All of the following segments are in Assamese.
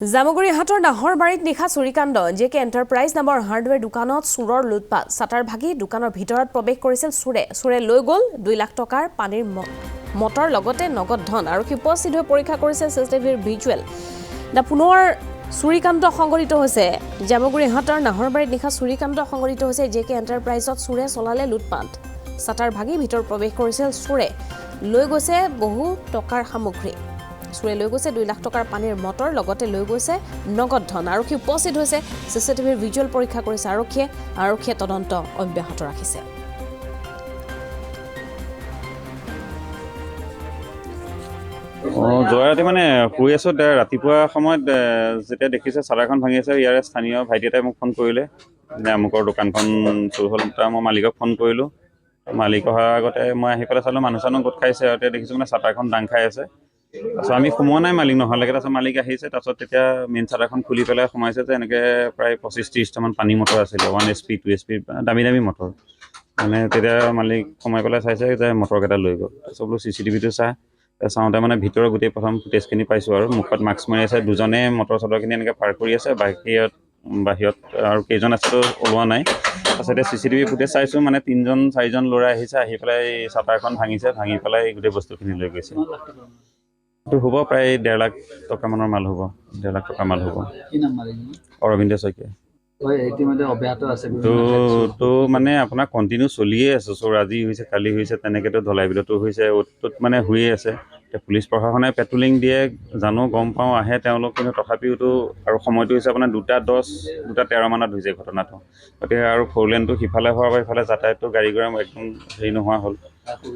জামুগুৰি হাটৰ নাহৰবাৰীত নিশা চুৰিকাণ্ড জেকে এণ্টাৰপ্ৰাইজ নামৰ হাৰ্ডৱেৰ দোকানত চুৰৰ লুটপাট ছাটাৰ ভাগি দোকানৰ ভিতৰত প্ৰৱেশ কৰিছিল চুৰে লৈ গ'ল 2 লাখ টকাৰ পানীৰ মটৰ লগতে নগদ ধন আৰু উপস্থিত হৈ পৰীক্ষা কৰিছে চিচিটিভিৰ ভিজুৱেল পুনৰ চুৰিকাণ্ড সংঘটিত হৈছে জামুগুৰি হাটৰ নাহৰবাৰীত নিশা চুৰিকাণ্ড সংঘটিত হৈছে জেকে এণ্টাৰপ্ৰাইজত চুৰে চলালে লুটপাট ছাটাৰ ভাগি ভিতৰত প্ৰৱেশ কৰিছিল চুৰে লৈ গৈছে বহু টকাৰ সামগ্ৰী চুৰে লৈ গৈছে 2 লাখ টকাৰ পানীৰ মটৰ লগতে লৈ গৈছে নগদ ধন আৰক্ষী উপস্থিত হৈছে চিচিটিভিৰ ভিজুৱেল পৰীক্ষা কৰিছে আৰক্ষীয়ে তদন্ত অব্যাহত ৰাখিছে জয়ৰাতি মানে শুই আছো ৰাতিপুৱা সময়ত যেতিয়া দেখিছে চালাৰখন ভাঙি আছে ইয়াৰে স্থানীয় ভাইটি এটাই মোক ফোন কৰিলে যে আমুকৰ দোকানখন চুৰ হ'ল মই মালিকক ফোন কৰিলোঁ মালিক অহাৰ আগতে মই আহি পেলাই চালোঁ মানুহ চানুহ গোট খাইছে আৰু তেতিয়া দেখিছোঁ মানে চাটাৰখন দাং খাই আছে তাৰপিছত আমি সোমোৱা নাই মালিক নহ'লেকে তাৰপিছত মালিক আহিছে তাৰপিছত তেতিয়া মেইন চাটাৰখন খুলি পেলাই সোমাইছে যে এনেকৈ প্ৰায় 25-30টামান পানী মটৰ আছিলে 1 HP 2 HP দামী মটৰ মানে তেতিয়া মালিক সোমাই পেলাই চাইছে যে মটৰকেইটা লৈ গ'ল তাৰপিছত বোলো চিচিটিভিটো চাওঁতে মানে ভিতৰৰ গোটেই প্ৰথম ফুটেজখিনি পাইছোঁ আৰু মুখত মাস্ক মাৰি আছে দুজনে মটৰ চটৰখিনি এনেকৈ পাৰ কৰি আছে বাহিৰত আৰু কেইজন আছেতো ওলোৱা নাই তাৰপিছতে চিচিটিভি ফুটেজ চাইছোঁ মানে 3-4জন ল'ৰা আহিছে আহি পেলাই চাটাৰখন ভাঙি পেলাই গোটেই বস্তুখিনি লৈ গৈছে এইটো হ'ব প্ৰায় 1.5 লাখ টকামানৰ মাল হ'ব 1.5 লাখ টকাৰ মাল হ'ব অৰবিন্দ শইকীয়া তো মানে আপোনাৰ কণ্টিনিউ চলিয়ে আছে চোৰ আজি হৈছে কালি হৈছে তেনেকৈতো ধলাই বিলতো হৈছে অ'ত মানে হৈয়ে আছে এতিয়া পুলিচ প্ৰশাসনে পেট্ৰলিং দিয়ে জানো গম পাওঁ আহে তেওঁলোক কিন্তু তথাপিওতো আৰু সময়টো হৈছে আপোনাৰ 2:10 2:13 মানত হৈছে ঘটনাটো গতিকে আৰু 4 লেনটো সিফালে হোৱাৰ পৰা ইফালে যাতায়াতটো গাড়ী ঘোঁৰা একদম হেৰি নোহোৱা হ'ল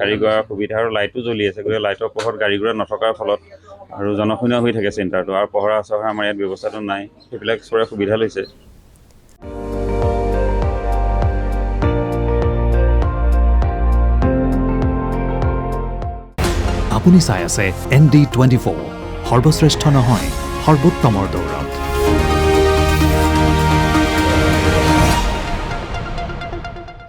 গাড়ী ঘোঁৰাৰ সুবিধা আৰু লাইটো জ্বলি আছে গতিকে লাইটৰ পোহৰত গাড়ী ঘোঁৰা নথকাৰ ফলত আৰু জনশূন্য হৈ থাকে চেণ্টাৰটো আৰু পহৰা চহৰা আমাৰ ইয়াত ব্যৱস্থাটো নাই সেইবিলাক চোৰে সুবিধা লৈছে আপুনি চাই আছে ND24 সৰ্বশ্ৰেষ্ঠ নহয় সৰ্বোত্তমৰ দৌৰ